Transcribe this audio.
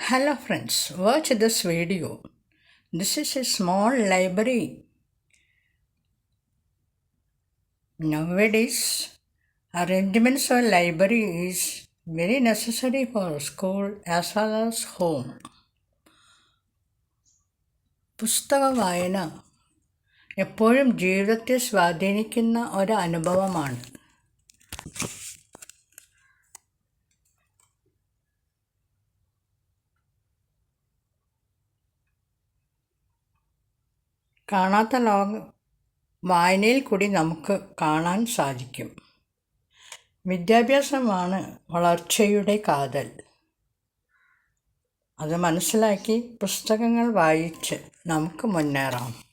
Hello friends, watch this video. This is a small library. Nowadays, arrangements of library is very necessary for school as well as home. പുസ്തക വായന എപ്പോഴും ജീവിതത്തെ സ്വാധീനിക്കുന്ന ഒരു അനുഭവമാണ്. കാണാത്ത ലോകം വായനയിൽ കൂടി നമുക്ക് കാണാൻ സാധിക്കും. വിദ്യാഭ്യാസമാണ് വളർച്ചയുടെ കാതൽ. അത് മനസ്സിലാക്കി പുസ്തകങ്ങൾ വായിച്ച് നമുക്ക് മുന്നേറാം.